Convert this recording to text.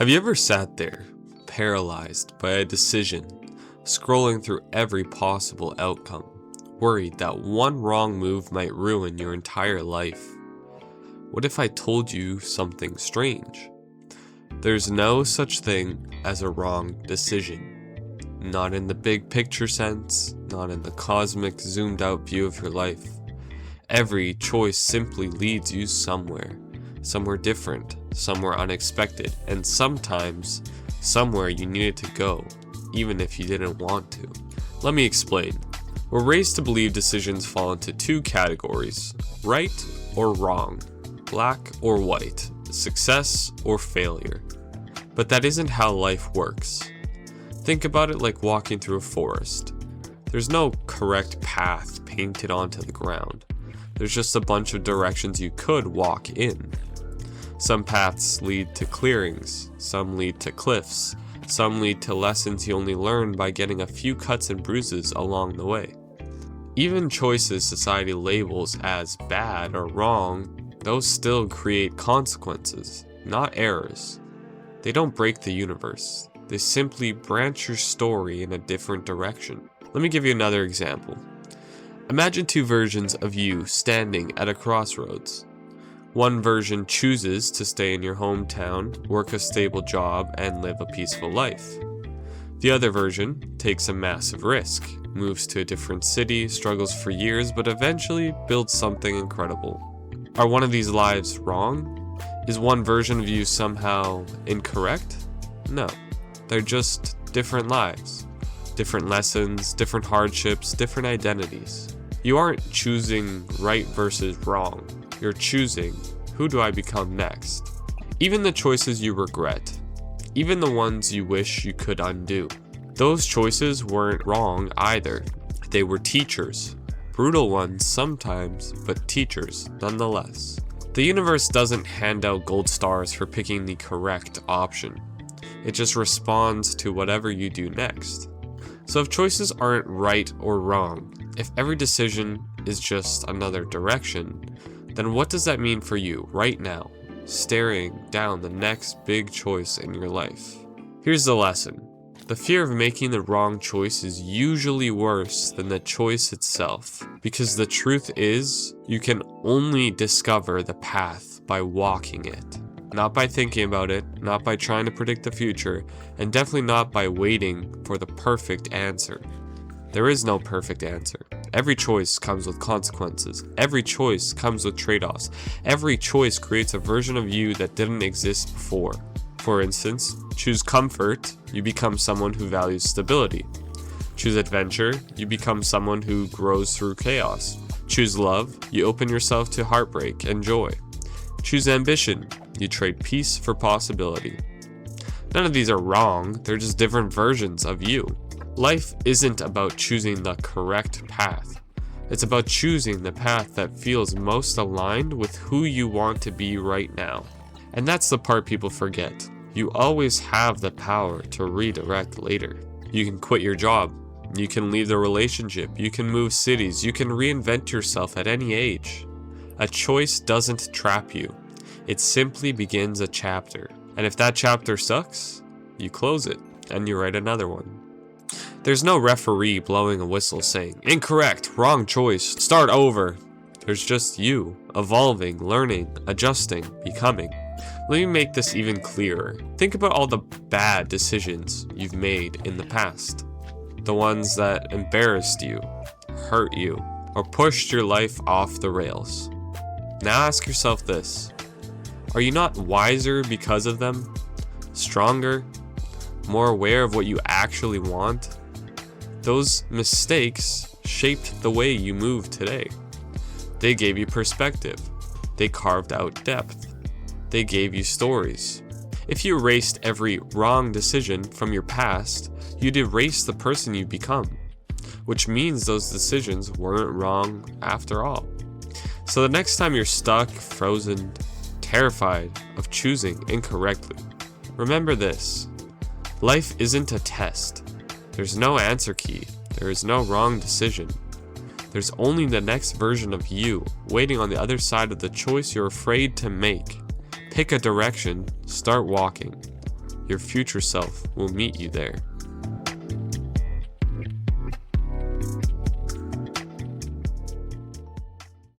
Have you ever sat there, paralyzed by a decision, scrolling through every possible outcome, worried that one wrong move might ruin your entire life? What if I told you something strange? There's no such thing as a wrong decision. Not in the big picture sense, not in the cosmic zoomed out view of your life. Every choice simply leads you somewhere different, somewhere unexpected, and sometimes somewhere you needed to go, even if you didn't want to. Let me explain. We're raised to believe decisions fall into two categories: right or wrong, black or white, success or failure. But that isn't how life works. Think about it like walking through a forest. There's no correct path painted onto the ground. There's just a bunch of directions you could walk in. Some paths lead to clearings, some lead to cliffs, some lead to lessons you only learn by getting a few cuts and bruises along the way. Even choices society labels as bad or wrong, those still create consequences, not errors. They don't break the universe, they simply branch your story in a different direction. Let me give you another example. Imagine two versions of you standing at a crossroads. One version chooses to stay in your hometown, work a stable job, and live a peaceful life. The other version takes a massive risk, moves to a different city, struggles for years, but eventually builds something incredible. Are one of these lives wrong? Is one version of you somehow incorrect? No, they're just different lives. Different lessons, different hardships, different identities. You aren't choosing right versus wrong. You're choosing, who do I become next? Even the choices you regret, even the ones you wish you could undo, those choices weren't wrong either. They were teachers. Brutal ones sometimes, but teachers nonetheless. The universe doesn't hand out gold stars for picking the correct option. It just responds to whatever you do next. So if choices aren't right or wrong, if every decision is just another direction, then what does that mean for you right now, staring down the next big choice in your life? Here's the lesson. The fear of making the wrong choice is usually worse than the choice itself, because the truth is, you can only discover the path by walking it. Not by thinking about it, not by trying to predict the future, and definitely not by waiting for the perfect answer. There is no perfect answer. Every choice comes with consequences. Every choice comes with trade-offs. Every choice creates a version of you that didn't exist before. For instance, choose comfort, you become someone who values stability. Choose adventure, you become someone who grows through chaos. Choose love, you open yourself to heartbreak and joy. Choose ambition, you trade peace for possibility. None of these are wrong, they're just different versions of you. Life isn't about choosing the correct path. It's about choosing the path that feels most aligned with who you want to be right now. And that's the part people forget. You always have the power to redirect later. You can quit your job. You can leave the relationship. You can move cities. You can reinvent yourself at any age. A choice doesn't trap you. It simply begins a chapter. And if that chapter sucks, you close it and you write another one. There's no referee blowing a whistle saying, "Incorrect, wrong choice, start over." There's just you, evolving, learning, adjusting, becoming. Let me make this even clearer. Think about all the bad decisions you've made in the past. The ones that embarrassed you, hurt you, or pushed your life off the rails. Now ask yourself this. Are you not wiser because of them? Stronger? More aware of what you actually want? Those mistakes shaped the way you move today. They gave you perspective. They carved out depth. They gave you stories. If you erased every wrong decision from your past, you'd erase the person you become, which means those decisions weren't wrong after all. So the next time you're stuck, frozen, terrified of choosing incorrectly, remember this. Life isn't a test. There's no answer key. There is no wrong decision. There's only the next version of you waiting on the other side of the choice you're afraid to make. Pick a direction, start walking. your future self will meet you there.